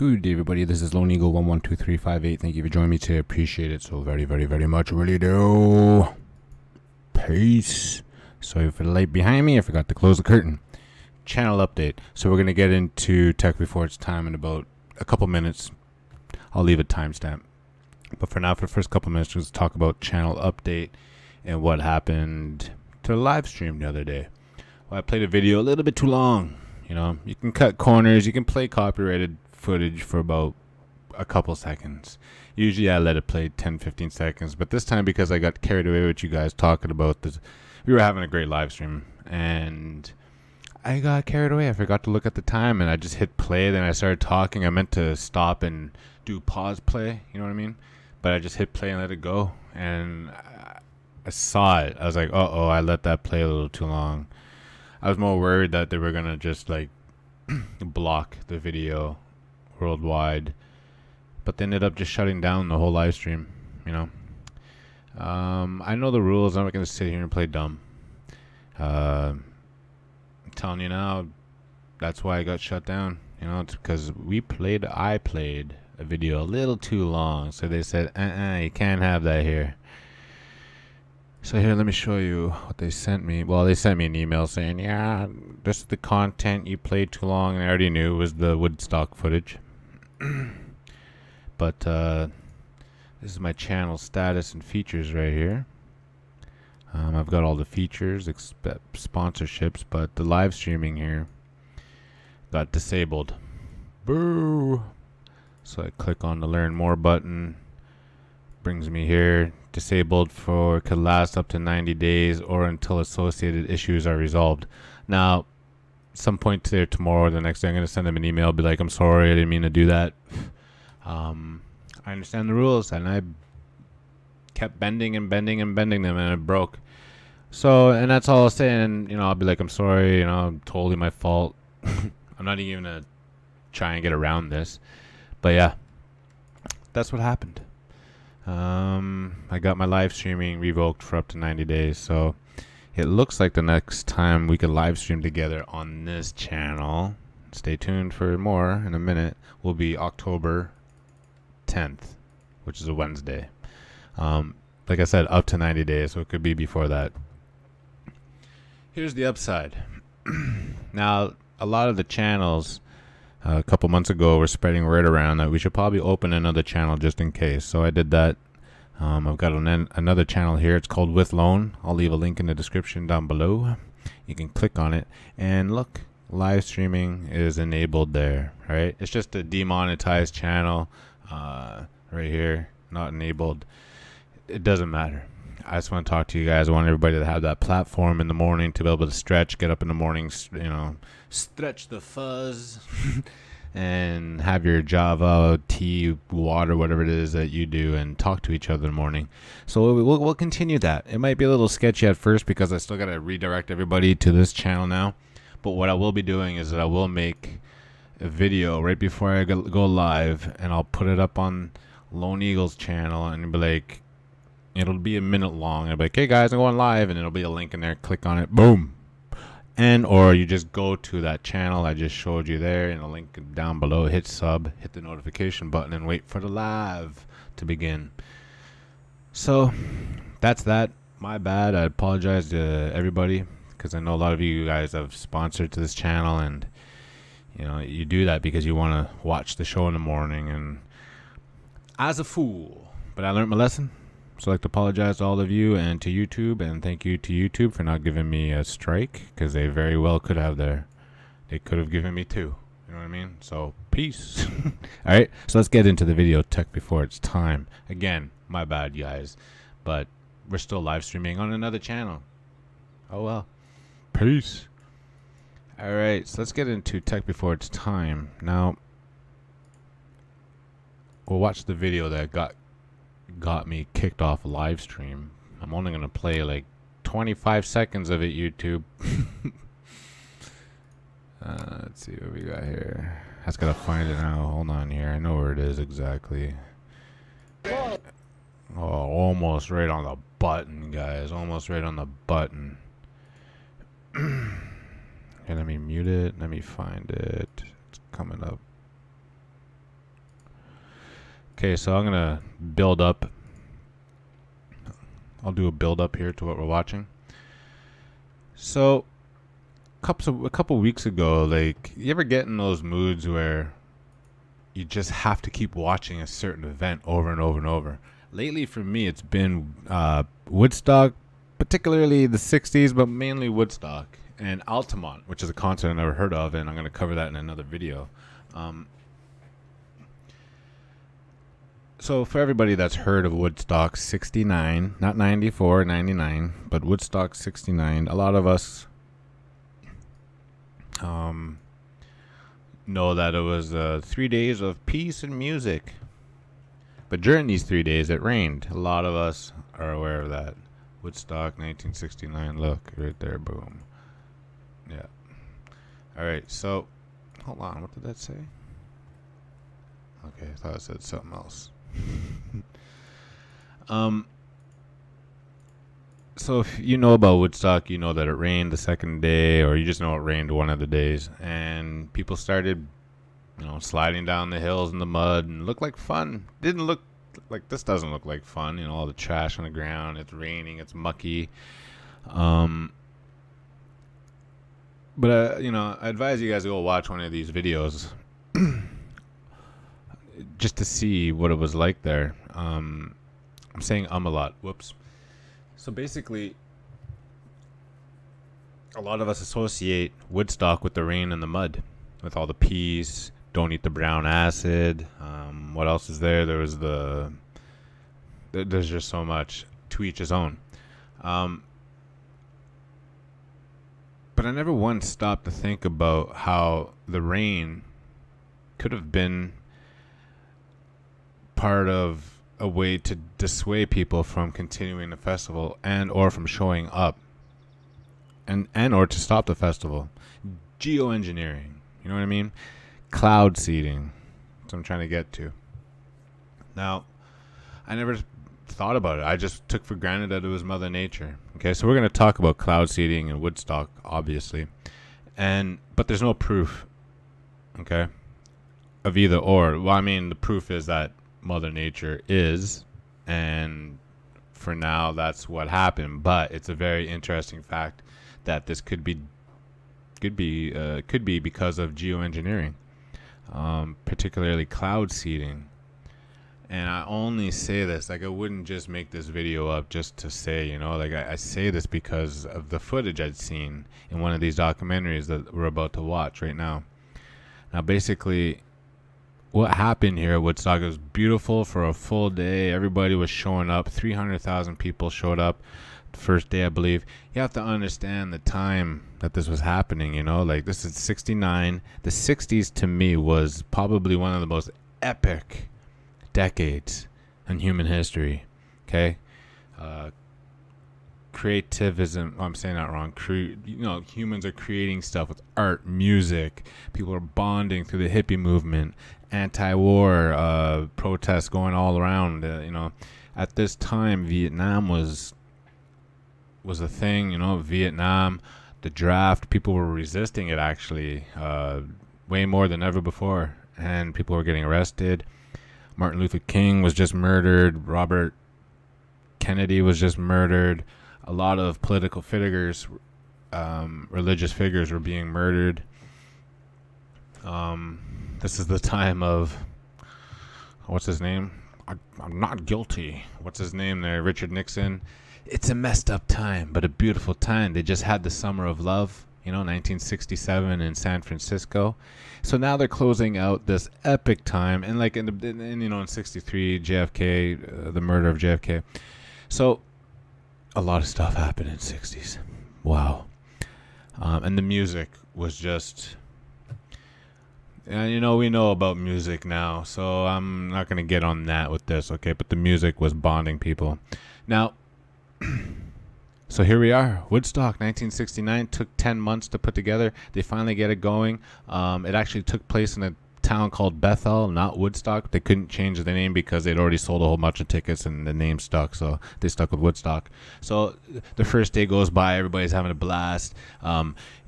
Good day, everybody. This is Lone Eagle 112358. Thank you for joining me today. Appreciate it so very, very, very much. Really do. Peace. Sorry for the light behind me. I forgot to close the curtain. Channel update. So we're going to get into tech before it's time in about a couple minutes. I'll leave a timestamp. But for now, for the first couple minutes, let's talk about channel update and what happened to the live stream the other day. Well, I played a video a little bit too long. You know, you can cut corners. You can play copyrighted footage for about a couple seconds. Usually I let it play 10-15 seconds, but this time, because I got carried away with you guys talking about this, we were having a great live stream and I got carried away. I forgot to look at the time and I just hit play. Then I started talking. I meant to stop and do pause play, you know what I mean, but I just hit play and let it go, and I saw it. I was like, uh-oh, I let that play a little too long. I was more worried that they were gonna just like block the video worldwide, but they ended up just shutting down the whole live stream, you know. I know the rules. I'm not going to sit here and play dumb. I'm telling you now, that's why I got shut down, you know. It's because I played a video a little too long, so they said, you can't have that here. So here, let me show you what they sent me. Well, they sent me an email saying, yeah, this is the content you played too long, and I already knew it was the Woodstock footage. But this is my channel status and features right here. I've got all the features except sponsorships, but the live streaming here got disabled. Boo! So I click on the learn more button, brings me here. Disabled could last up to 90 days or until associated issues are resolved. Now, some point there tomorrow or the next day, I'm going to send them an email, be like, I'm sorry, I didn't mean to do that. I understand the rules, and I kept bending and bending and bending them, and it broke. So, and that's all I'll say, and, you know, I'll be like, I'm sorry, you know, totally my fault. I'm not even going to try and get around this. But yeah, that's what happened. I got my live streaming revoked for up to 90 days, so it looks like the next time we could live stream together on this channel, stay tuned for more in a minute, will be October 10th, which is a Wednesday. Like I said, up to 90 days, so it could be before that. Here's the upside. Now, a lot of the channels a couple months ago were spreading word around that we should probably open another channel just in case, so I did that. I've got another channel here. It's called With Loan. I'll leave a link in the description down below. You can click on it and look, live streaming is enabled there. Right, it's just a demonetized channel right here, not enabled. It doesn't matter. I just want to talk to you guys. I want everybody to have that platform in the morning to be able to stretch, get up in the morning, you know, stretch the fuzz and have your Java, tea, water, whatever it is that you do, and talk to each other in the morning. So we'll continue that. It might be a little sketchy at first because I still got to redirect everybody to this channel now. But what I will be doing is that I will make a video right before I go live, and I'll put it up on Lone Eagle's channel, and be like, it'll be a minute long. I'll be like, hey guys, I'm going live, and it'll be a link in there. Click on it, boom. And or you just go to that channel I just showed you there, and a link down below. Hit sub, hit the notification button, and wait for the live to begin. So that's that. My bad. I apologize to everybody, because I know a lot of you guys have sponsored to this channel, and you know, you do that because you want to watch the show in the morning, and as a fool. But I learned my lesson. So I'd like to apologize to all of you and to YouTube, and thank you to YouTube for not giving me a strike, because they very well could have there. They could have given me 2. You know what I mean? So peace. All right, so let's get into the video tech before it's time. Again, my bad, guys, but we're still live streaming on another channel. Oh well. Peace. All right, so let's get into tech before it's time. Now, we'll watch the video that got me kicked off a live stream. I'm only gonna play like 25 seconds of it, YouTube. Let's see what we got here. I just gotta find it now. Hold on here. I know where it is exactly. Oh, almost right on the button, guys. Almost right on the button. Okay, let me mute it. Let me find it. It's coming up. Okay, so I'm gonna build up. I'll do a build up here to what we're watching. So, a couple weeks ago, like, you ever get in those moods where you just have to keep watching a certain event over and over and over? Lately, for me, it's been Woodstock, particularly the 60s, but mainly Woodstock and Altamont, which is a concert I never heard of, and I'm going to cover that in another video. So for everybody that's heard of Woodstock 69, not 94, 99, but Woodstock 69, a lot of us know that it was 3 days of peace and music. But during these 3 days, it rained. A lot of us are aware of that. Woodstock 1969, look, right there, boom. Yeah. All right, so, hold on, what did that say? Okay, I thought it said something else. So if you know about Woodstock, you know that it rained the second day, or you just know it rained one of the days, and people started, sliding down the hills in the mud, and it looked like fun. Didn't look like, this doesn't look like fun, all the trash on the ground, it's raining, it's mucky. But I advise you guys to go watch one of these videos just to see what it was like there. I'm saying a lot. Whoops. So basically, a lot of us associate Woodstock with the rain and the mud, with all the peace, don't eat the brown acid. What else is there? There's just so much, to each his own. But I never once stopped to think about how the rain could have been part of a way to dissuade people from continuing the festival and or from showing up and or to stop the festival. Geoengineering, you know what I mean? Cloud seeding. That's what I'm trying to get to. Now, I never thought about it. I just took for granted that it was Mother Nature. Okay, so we're going to talk about cloud seeding and Woodstock, obviously. But there's no proof, okay, of either or. Well, I mean, the proof is that Mother Nature is, and for now that's what happened. But it's a very interesting fact that this could be because of geoengineering, particularly cloud seeding. And I only say this, like, I wouldn't just make this video up just to say, I say this because of the footage I'd seen in one of these documentaries that we're about to watch right now. Now, basically, what happened here at Woodstock was beautiful for a full day. Everybody was showing up. 300,000 people showed up the first day, I believe. You have to understand the time that this was happening, like, this is 69. The 60s to me was probably one of the most epic decades in human history. Okay, creativism. I'm saying that wrong. Humans are creating stuff with art, music. People are bonding through the hippie movement, anti-war protests going all around. At this time, Vietnam was a thing. Vietnam, the draft. People were resisting it actually, way more than ever before, and people were getting arrested. Martin Luther King was just murdered. Robert Kennedy was just murdered. A lot of political figures, religious figures were being murdered. This is the time of, what's his name? I'm not guilty. What's his name there? Richard Nixon. It's a messed up time, but a beautiful time. They just had the Summer of Love, 1967 in San Francisco. So now they're closing out this epic time, and like in 63, JFK, the murder of JFK. So a lot of stuff happened in the 60s. Wow. And the music was just, we know about music now, so I'm not going to get on that with this, okay? But the music was bonding people. Now, so here we are. Woodstock 1969 took 10 months to put together. They finally get it going. It actually took place in a town called Bethel, not Woodstock. They couldn't change the name because they'd already sold a whole bunch of tickets and the name stuck, so they stuck with Woodstock. So the first day goes by, everybody's having a blast.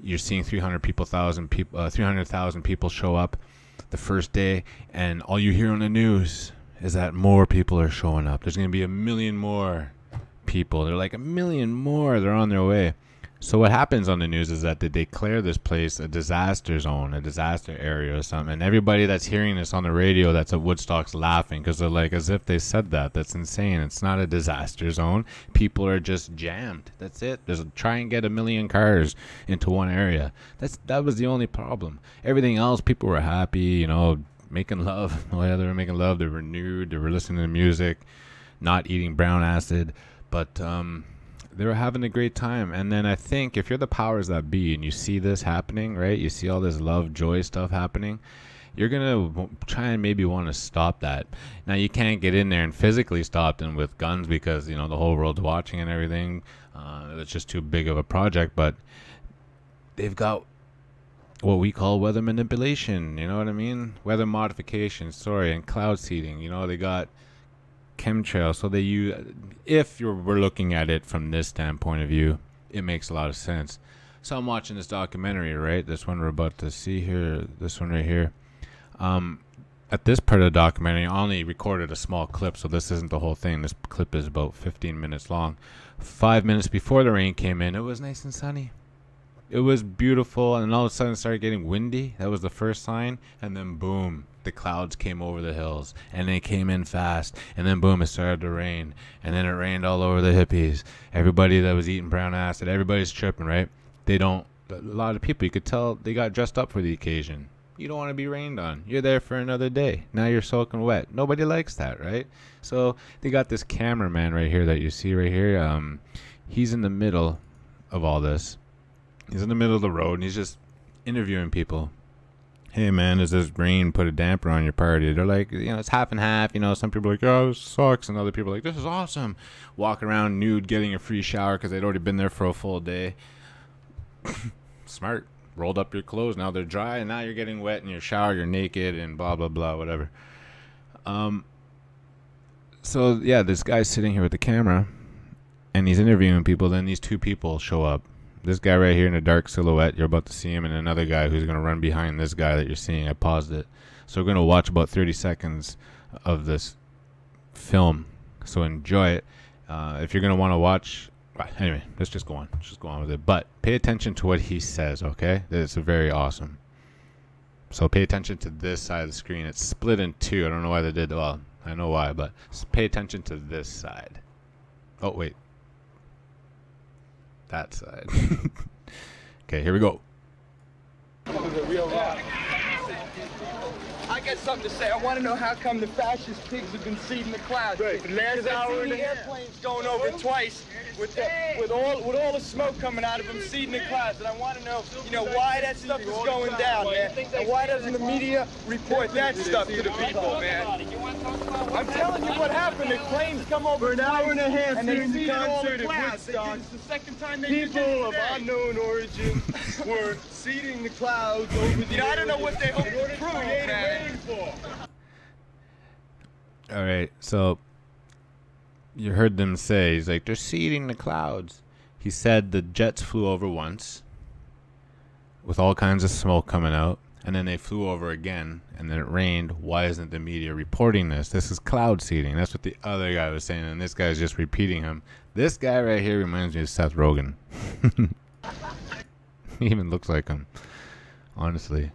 You're seeing 300,000 people show up the first day, and all you hear on the news is that more people are showing up. There's going to be 1 million more people. They're like 1 million more. They're on their way. So what happens on the news is that they declare this place a disaster zone, a disaster area or something. And everybody that's hearing this on the radio that's at Woodstock's laughing because they're like, as if they said that. That's insane. It's not a disaster zone. People are just jammed. That's it. Try and get 1 million cars into one area. That was the only problem. Everything else, people were happy, you know, making love. Oh yeah, they were making love. They were nude. They were listening to music, not eating brown acid. But they were having a great time. And then I think if you're the powers that be and you see this happening, right, you see all this love, joy stuff happening, you're going to try and maybe want to stop that. Now, you can't get in there and physically stop them with guns because, you know, the whole world's watching and everything. It's just too big of a project. But they've got what we call weather manipulation, you know what I mean? Weather modification, and cloud seeding. You know, they got chemtrails, so they use, if we're looking at it from this standpoint of view, it makes a lot of sense. So I'm watching this documentary, right, this one we're about to see here, this one right here. At this part of the documentary, I only recorded a small clip, so this isn't the whole thing. This clip is about 15 minutes long. 5 minutes before the rain came in, it was nice and sunny. It was beautiful, and all of a sudden it started getting windy. That was the first sign, and then boom, the clouds came over the hills, and they came in fast, and then boom, it started to rain, and then it rained all over the hippies. Everybody that was eating brown acid, everybody's tripping, right? A lot of people, you could tell they got dressed up for the occasion. You don't want to be rained on. You're there for another day. Now you're soaking wet. Nobody likes that, right? So they got this cameraman right here that you see right here. He's in the middle of all this. He's in the middle of the road, and he's just interviewing people. Hey, man, does this rain put a damper on your party? They're like, you know, it's half and half. You know, some people are like, oh, this sucks. And other people are like, this is awesome. Walking around nude, getting a free shower because they'd already been there for a full day. Smart. Rolled up your clothes. Now they're dry, and now you're getting wet in your shower. You're naked and blah, blah, blah, whatever. So, yeah, this guy's sitting here with the camera, and he's interviewing people. Then these two people show up. This guy right here in a dark silhouette, you're about to see him, and another guy who's going to run behind this guy that you're seeing. I paused it. So we're going to watch about 30 seconds of this film. So enjoy it. If you're going to want to watch, anyway, let's just go on. Let's just go on with it. But pay attention to what he says, okay? It's very awesome. So pay attention to this side of the screen. It's split in two. I don't know why they did. Well, I know why, but pay attention to this side. Oh, wait. That side. Okay, here we go. I got something to say. I want to know how come the fascist pigs have been seeding the clouds. Right. Last hour and a half. Airplanes going over twice with all the smoke coming out of them, seeding the clouds. And I want to know, you know, why that stuff is going down, man. And why doesn't the media report that stuff to the people, man? I'm telling you what happened. The planes come over For an hour and a half and they during the seeded all the concert at clouds. Woodstock, It's the second time they people did it of today. unknown origin were seeding the clouds over the You know, I don't know what they hope in to order prove, create a man. rainfall. All right, so you heard them say, he's like, they're seeding the clouds. He said the jets flew over once with all kinds of smoke coming out, and then they flew over again, and then it rained. Why isn't the media reporting this? This is cloud seeding. That's what the other guy was saying, and this guy's just repeating him. This guy right here reminds me of Seth Rogen. He even looks like him, honestly.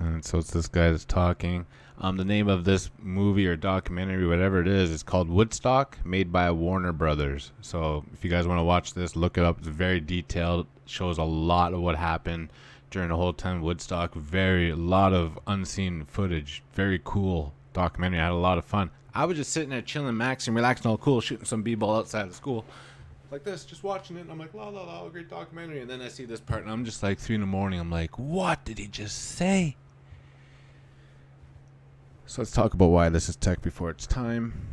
And so it's this guy that's talking. The name of this movie or documentary, whatever it is called Woodstock, made by Warner Brothers. So if you guys want to watch this, look it up. It's very detailed. Shows a lot of what happened during the whole time Woodstock. A lot of unseen footage. Very cool documentary. I had a lot of fun. I was just sitting there chilling, maxing, relaxing, all cool, shooting some b-ball outside of school. Like this, just watching it, and I'm like, la la la, great documentary. And then I see this part, and I'm just like 3 in the morning. I'm like, what did he just say? So let's talk about why this is tech before its time.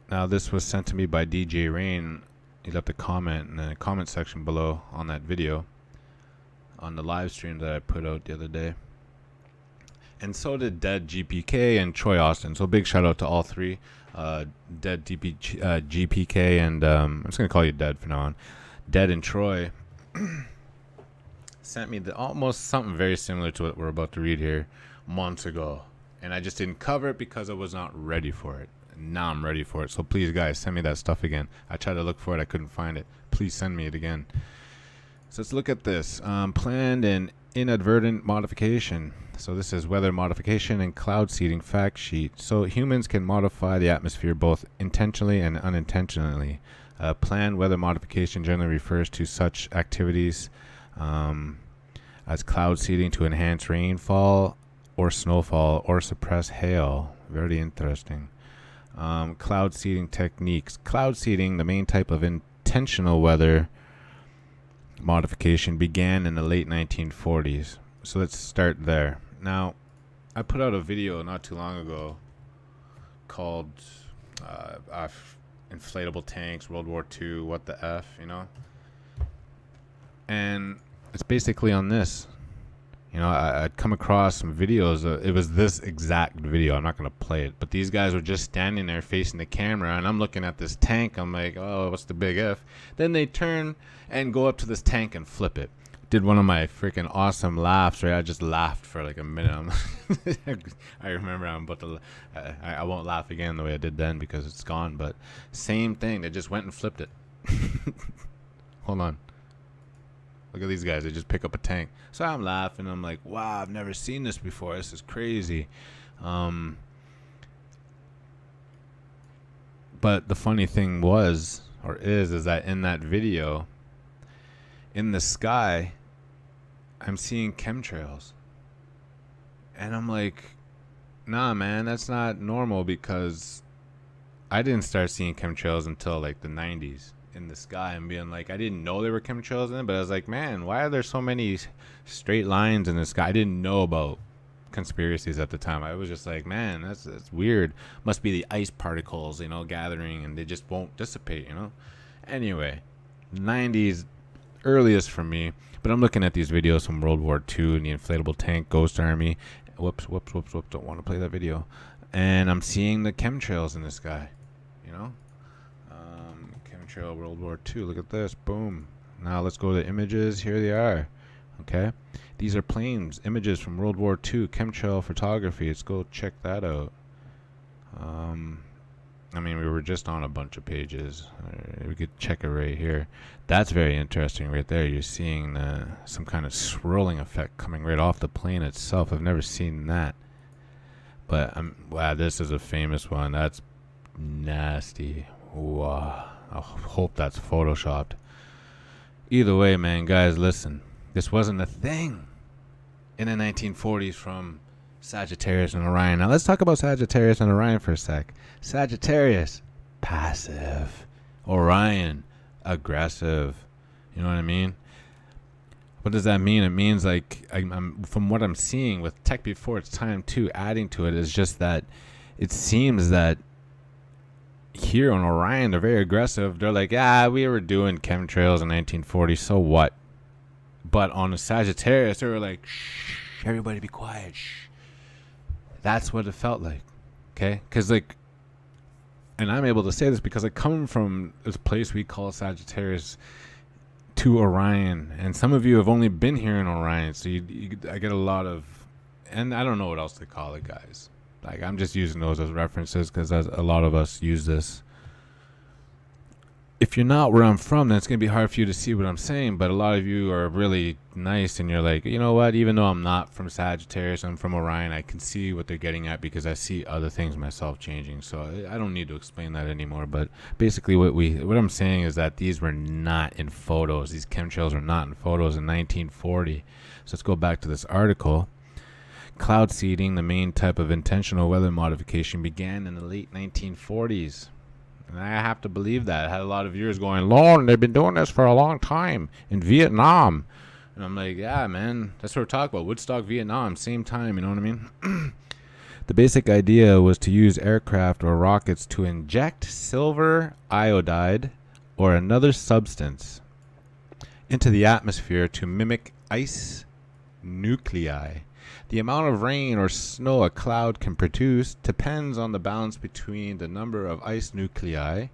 Now this was sent to me by DJ Rain. He left a comment in the comment section below on that video, on the live stream that I put out the other day. And so did Dead GPK and Troy Austin. So big shout out to all three. Dead GPK and I'm just going to call you Dead from now on. Dead and Troy sent me almost something very similar to what we're about to read here months ago. And I just didn't cover it because I was not ready for it. Now I'm ready for it. So please, guys, send me that stuff again. I tried to look for it. I couldn't find it. Please send me it again. So let's look at this. Planned and inadvertent modification. So this is weather modification and cloud seeding fact sheet. So humans can modify the atmosphere both intentionally and unintentionally. Planned weather modification generally refers to such activities as cloud seeding to enhance rainfall or snowfall or suppress hail. Very interesting. Cloud seeding techniques. Cloud seeding, the main type of intentional weather modification, began in the late 1940s. So let's start there. Now, I put out a video not too long ago called Inflatable Tanks, World War II, What the F, you know? And it's basically on this. You know, I'd come across some videos. It was this exact video. I'm not going to play it. But these guys were just standing there facing the camera. And I'm looking at this tank. I'm like, oh, what's the big F? Then they turn and go up to this tank and flip it. Did one of my freaking awesome laughs, right? I just laughed for like a minute. I remember I'm about to... I won't laugh again the way I did then because it's gone. But same thing. They just went and flipped it. Hold on. Look at these guys. They just pick up a tank. So I'm laughing. I'm like, wow, I've never seen this before. This is crazy. But the funny thing was, or is that in that video, in the sky, I'm seeing chemtrails. And I'm like, nah, man, that's not normal because I didn't start seeing chemtrails until like the 90s. In the sky and being like, I didn't know there were chemtrails in it, but I was like, man, why are there so many straight lines in the sky? I didn't know about conspiracies at the time. I was just like, man, that's weird. Must be the ice particles, you know, gathering and they just won't dissipate, you know. Anyway, 90s earliest for me, but I'm looking at these videos from World War II and the inflatable tank ghost army. Whoops, don't want to play that video. And I'm seeing the chemtrails in the sky, you know. Chemtrail World War II. Look at this. Boom. Now let's go to images. Here they are. Okay. These are planes. Images from World War II. Chemtrail photography. Let's go check that out. I mean, we were just on a bunch of pages. We could check it right here. That's very interesting right there. You're seeing some kind of swirling effect coming right off the plane itself. I've never seen that. But wow, this is a famous one. That's nasty. Wow. I hope that's photoshopped. Either way, man, guys, listen. This wasn't a thing in the 1940s from Sagittarius and Orion. Now, let's talk about Sagittarius and Orion for a sec. Sagittarius, passive. Orion, aggressive. You know what I mean? What does that mean? It means, like, I'm from what I'm seeing with tech before its time, too, adding to it is just that it seems that here on Orion, they're very aggressive. They're like, we were doing chemtrails in 1940, so what? But on the Sagittarius, they were like, shh, everybody be quiet, shh. That's what it felt like, okay? Because, like, and I'm able to say this because I come from this place we call Sagittarius to Orion, and some of you have only been here in Orion, so I get a lot of, and I don't know what else to call it, guys. Like, I'm just using those as references because a lot of us use this. If you're not where I'm from, then it's going to be hard for you to see what I'm saying. But a lot of you are really nice and you're like, you know what? Even though I'm not from Sagittarius, I'm from Orion, I can see what they're getting at because I see other things myself changing. So I don't need to explain that anymore. But basically what I'm saying is that these were not in photos. These chemtrails were not in photos in 1940. So let's go back to this article. Cloud seeding, the main type of intentional weather modification, began in the late 1940s. And I have to believe that. I had a lot of viewers going, Lord, they've been doing this for a long time in Vietnam. And I'm like, yeah, man, that's what we're talking about. Woodstock, Vietnam, same time, you know what I mean? The basic idea was to use aircraft or rockets to inject silver iodide or another substance into the atmosphere to mimic ice nuclei The amount of rain or snow a cloud can produce depends on the balance between the number of ice nuclei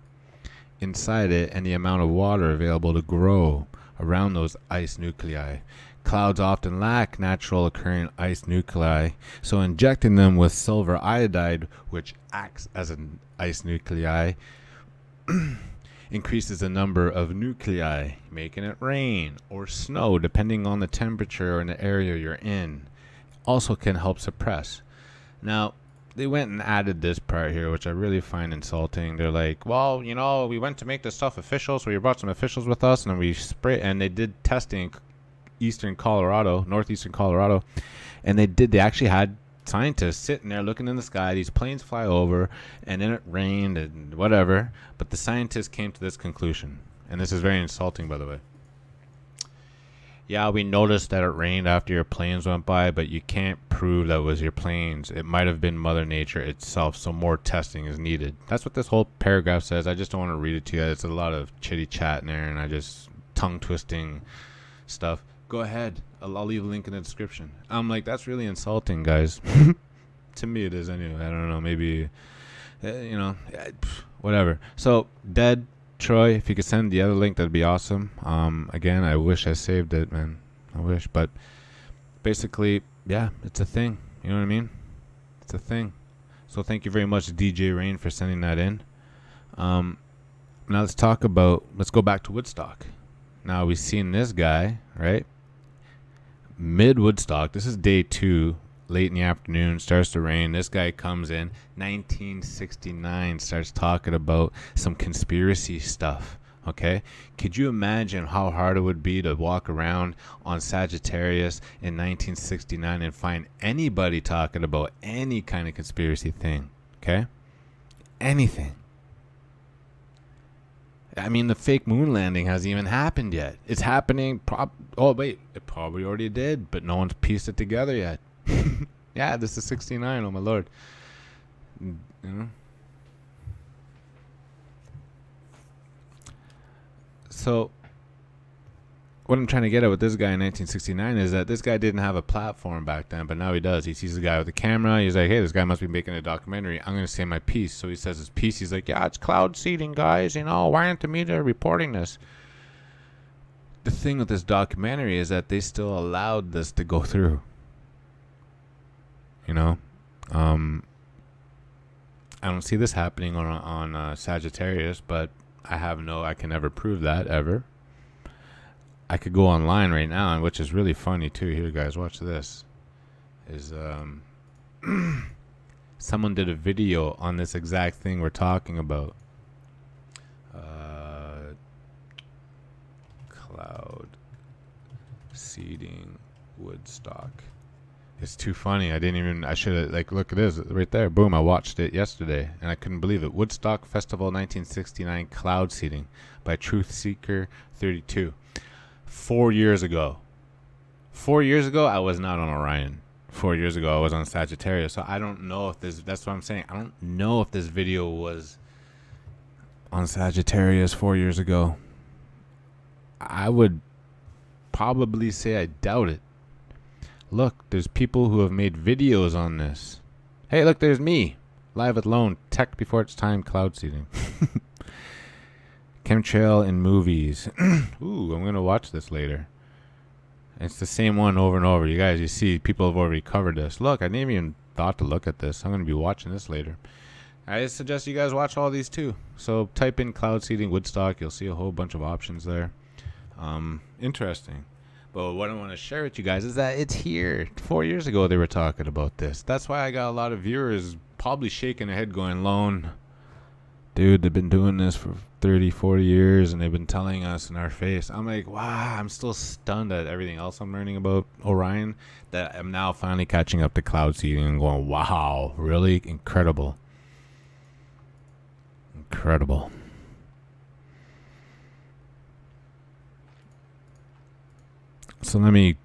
inside it and the amount of water available to grow around those ice nuclei. Clouds often lack natural occurring ice nuclei, so injecting them with silver iodide, which acts as an ice nuclei, increases the number of nuclei, making it rain or snow depending on the temperature in the area you're in. Also can help suppress. Now, they went and added this part here, which I really find insulting. They're like, well, you know, we went to make this stuff official, so we brought some officials with us, and then we spray, and they did testing eastern Colorado, northeastern Colorado, and they actually had scientists sitting there looking in the sky, these planes fly over, and then it rained and whatever, but the scientists came to this conclusion, and this is very insulting, by the way. Yeah, we noticed that it rained after your planes went by, but you can't prove that it was your planes. It might have been Mother Nature itself, so more testing is needed. That's what this whole paragraph says. I just don't want to read it to you. It's a lot of chitty chat in there, and I just tongue-twisting stuff. Go ahead. I'll leave a link in the description. I'm like, that's really insulting, guys. To me, it is anyway. I don't know. Maybe, you know, whatever. So, dead. Troy, if you could send the other link, that'd be awesome. Again, I wish I saved it, man. I wish, but basically, yeah, it's a thing. You know what I mean? It's a thing. So thank you very much, DJ Rain, for sending that in. Now let's go back to Woodstock. Now we've seen this guy, right? Mid Woodstock. This is day 2. Late in the afternoon, starts to rain. This guy comes in, 1969, starts talking about some conspiracy stuff, okay? Could you imagine how hard it would be to walk around on Sagittarius in 1969 and find anybody talking about any kind of conspiracy thing, okay? Anything. I mean, the fake moon landing hasn't even happened yet. It's happening, oh, wait, it probably already did, but no one's pieced it together yet. Yeah, this is 69. Oh my lord. You know. So, what I'm trying to get at with this guy in 1969 is that this guy didn't have a platform back then, but now he does. He sees a guy with a camera. He's like, hey, this guy must be making a documentary. I'm going to say my piece. So he says his piece. He's like, yeah, it's cloud seeding, guys. You know, why aren't the media reporting this? The thing with this documentary is that they still allowed this to go through. You know, I don't see this happening on Sagittarius, but I can never prove that ever. I could go online right now, and which is really funny too. Here, guys, watch this. Is someone did a video on this exact thing we're talking about. Cloud seeding Woodstock. It's too funny. I should have, like, look at this right there. Boom, I watched it yesterday, and I couldn't believe it. Woodstock Festival 1969 Cloud Seeding by Truth Seeker 32. 4 years ago. 4 years ago, I was not on Orion. 4 years ago, I was on Sagittarius. So I don't know if that's what I'm saying. I don't know if this video was on Sagittarius 4 years ago. I would probably say I doubt it. Look, there's people who have made videos on this. Hey, look, there's me. Live at Lone. Tech before its time. Cloud seeding. Chemtrail in movies. Ooh, I'm going to watch this later. It's the same one over and over. You guys, you see, people have already covered this. Look, I didn't even thought to look at this. I'm going to be watching this later. I suggest you guys watch all these too. So type in cloud seeding Woodstock. You'll see a whole bunch of options there. Interesting. But what I want to share with you guys is that it's here. 4 years ago they were talking about this. That's why I got a lot of viewers probably shaking their head going, Lone, dude, they've been doing this for 30, 40 years and they've been telling us in our face. I'm like, wow, I'm still stunned at everything else I'm learning about Orion, that I'm now finally catching up to cloud seeding and going, wow, really incredible. Incredible. So let me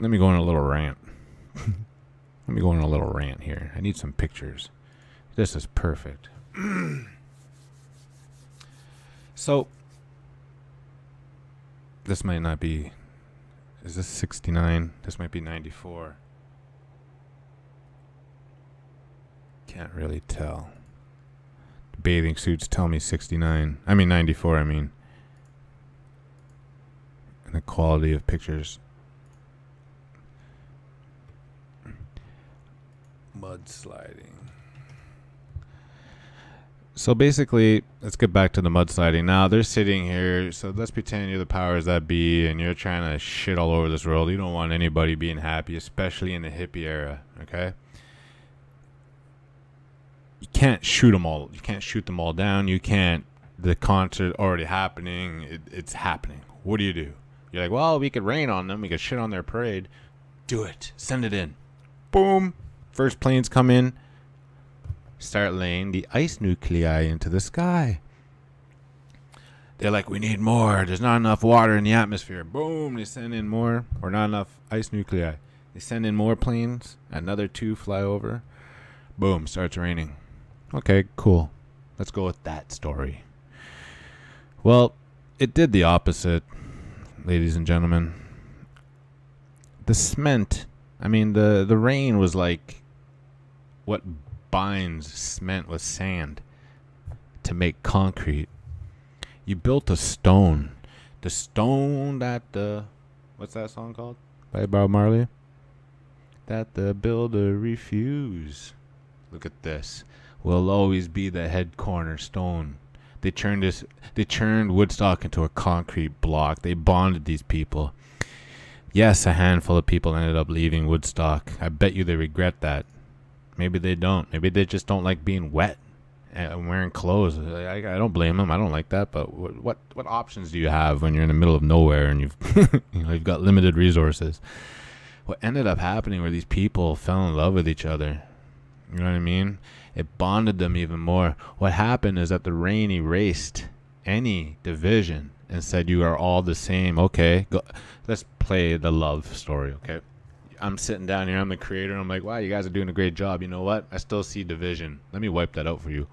go on a little rant. Let me go on a little rant here. I need some pictures. This is perfect. So this might not be Is this 69? This might be 94. Can't really tell. The bathing suits tell me 69. I mean 94, I mean. And the quality of pictures. Mudsliding. So basically, let's get back to the mudsliding. Now, they're sitting here, so let's pretend you're the powers that be, and you're trying to shit all over this world. You don't want anybody being happy, especially in the hippie era, okay? You can't shoot them all. You can't shoot them all down. You can't. The concert already happening. It's happening. What do? You're like, well, we could rain on them. We could shit on their parade. Do it. Send it in. Boom. First planes come in. Start laying the ice nuclei into the sky. They're like, we need more. There's not enough water in the atmosphere. Boom. They send in more. Or not enough ice nuclei. They send in more planes. Another 2 fly over. Boom. Starts raining. Okay, cool. Let's go with that story. Well, it did the opposite, ladies and gentlemen. The cement, I mean, the rain was like what binds cement with sand to make concrete. You built a stone. The stone that the... What's that song called? By Bob Marley? That the builder refused. Look at this. Will always be the head cornerstone. They turned Woodstock into a concrete block. They bonded these people. Yes, a handful of people ended up leaving Woodstock. I bet you they regret that. Maybe they don't. Maybe they just don't like being wet and wearing clothes. I don't blame them. I don't like that. But what options do you have when you're in the middle of nowhere and you've got limited resources? What ended up happening were these people fell in love with each other. You know what I mean? It bonded them even more. What happened is that the rain erased any division and said you are all the same. Okay, let's play the love story, okay? I'm sitting down here. I'm the creator. I'm like, wow, you guys are doing a great job. You know what? I still see division. Let me wipe that out for you.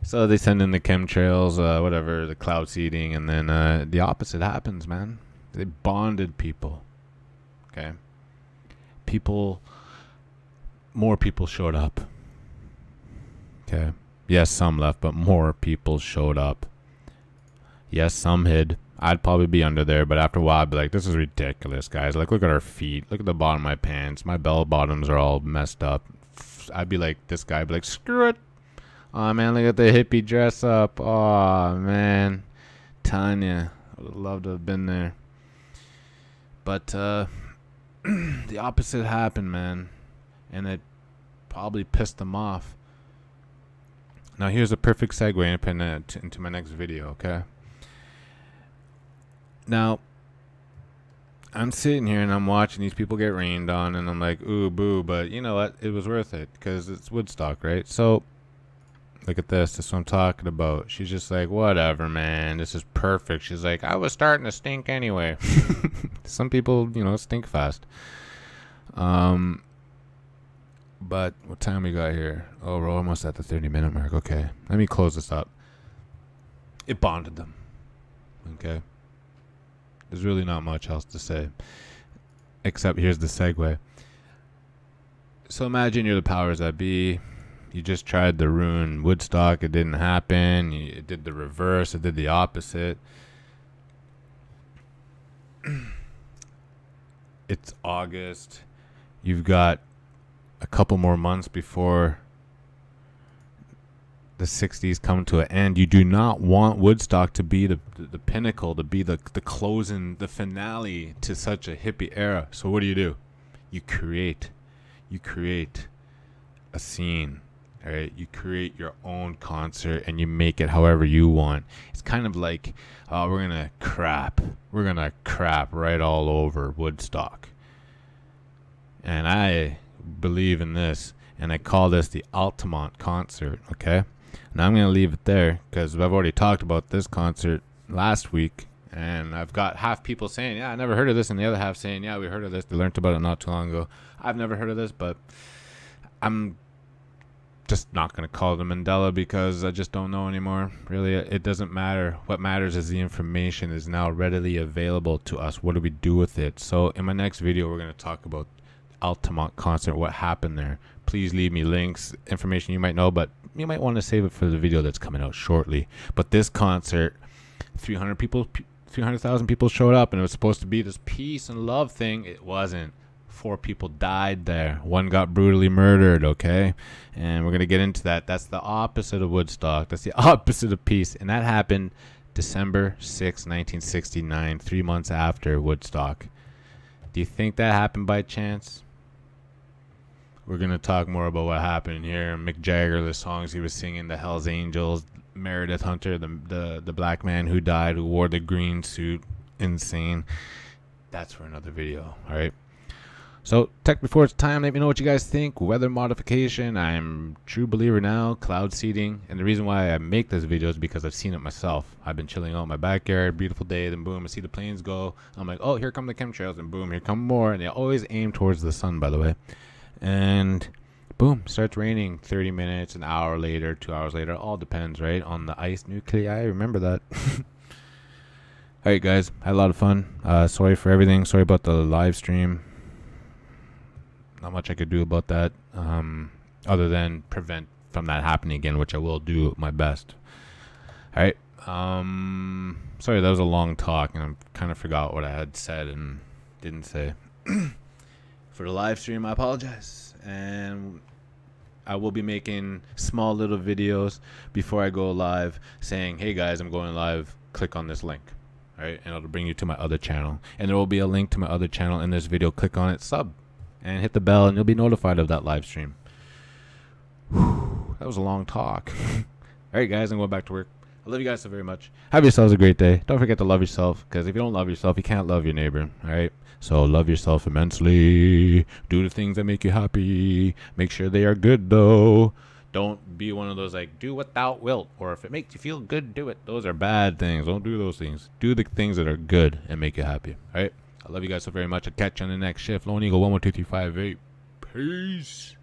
So they send in the chemtrails, whatever, the cloud seeding, and then the opposite happens, man. They bonded people, okay? More people showed up. Okay. Yes, some left, but more people showed up. Yes, some hid. I'd probably be under there, but after a while, I'd be like, this is ridiculous, guys. Like, look at our feet. Look at the bottom of my pants. My bell bottoms are all messed up. I'd be like, this guy would be like, screw it. Oh, man, look at the hippie dress up. Oh, man. Tanya. I would love to have been there. But the opposite happened, man. And it probably pissed them off. Now here's a perfect segue into my next video, okay? Now, I'm sitting here and I'm watching these people get rained on, and I'm like, ooh, boo, but you know what? It was worth it because it's Woodstock, right? So, look at this. This is what I'm talking about. She's just like, whatever, man. This is perfect. She's like, I was starting to stink anyway. Some people, stink fast. But what time we got here? Oh, we're almost at the 30-minute mark. Okay. Let me close this up. It bonded them. Okay. There's really not much else to say. Except here's the segue. So imagine you're the powers that be. You just tried to ruin Woodstock. It didn't happen. It did the reverse. It did the opposite. It's August. You've got a couple more months before the 60s come to an end. You do not want Woodstock to be the pinnacle, to be the closing, the finale to such a hippie era. So what do? You create a scene, all right? You create your own concert and you make it however you want. It's kind of like, we're gonna crap right all over Woodstock. And I believe in this, and I call this the Altamont concert, okay? Now I'm going to leave it there because I've already talked about this concert last week, and I've got half people saying, yeah, I never heard of this, and the other half saying, yeah, we heard of this. They learned about it not too long ago. I've never heard of this, but I'm just not going to call it a Mandela because I just don't know anymore. Really, it doesn't matter. What matters is the information is now readily available to us. What do we do with it? So in my next video, we're going to talk about Altamont concert, what happened there. Please leave me links, information you might know, but you might want to save it for the video that's coming out shortly. But this concert, 300,000 people showed up, and it was supposed to be this peace and love thing. It wasn't. 4 people died there. 1 got brutally murdered, okay? And we're going to get into that. That's the opposite of Woodstock. That's the opposite of peace. And that happened December 6, 1969, 3 months after Woodstock. Do you think that happened by chance? We're going to talk more about what happened here. Mick Jagger, the songs he was singing, the Hells Angels, Meredith Hunter, the black man who died, who wore the green suit. Insane. That's for another video, all right? So, tech before it's time, let me know what you guys think. Weather modification, I'm a true believer now. Cloud seeding, and the reason why I make this video is because I've seen it myself. I've been chilling out in my backyard, beautiful day, then boom, I see the planes go. I'm like, oh, here come the chemtrails, and boom, here come more. And they always aim towards the sun, by the way. And boom, starts raining 30 minutes, an hour later, 2 hours later. All depends, right, on the ice nuclei. Remember that. Alright, guys, had a lot of fun. Sorry for everything. Sorry about the live stream. Not much I could do about that, other than prevent from that happening again, which I will do my best. All right. Sorry, that was a long talk, and I kind of forgot what I had said and didn't say. For the live stream, I apologize, and I will be making small little videos before I go live, saying, "Hey guys, I'm going live. Click on this link." All right, and it'll bring you to my other channel, and there will be a link to my other channel in this video. Click on it, sub, and hit the bell, and you'll be notified of that live stream. Whew, that was a long talk. All right, guys, I'm going back to work. I love you guys so very much. Have yourselves a great day. Don't forget to love yourself, because if you don't love yourself, you can't love your neighbor. All right? So love yourself immensely. Do the things that make you happy. Make sure they are good, though. Don't be one of those, like, do what thou wilt, or if it makes you feel good, do it. Those are bad things. Don't do those things. Do the things that are good and make you happy. All right? I love you guys so very much. I'll catch you on the next shift. Lone Eagle 112358. Peace.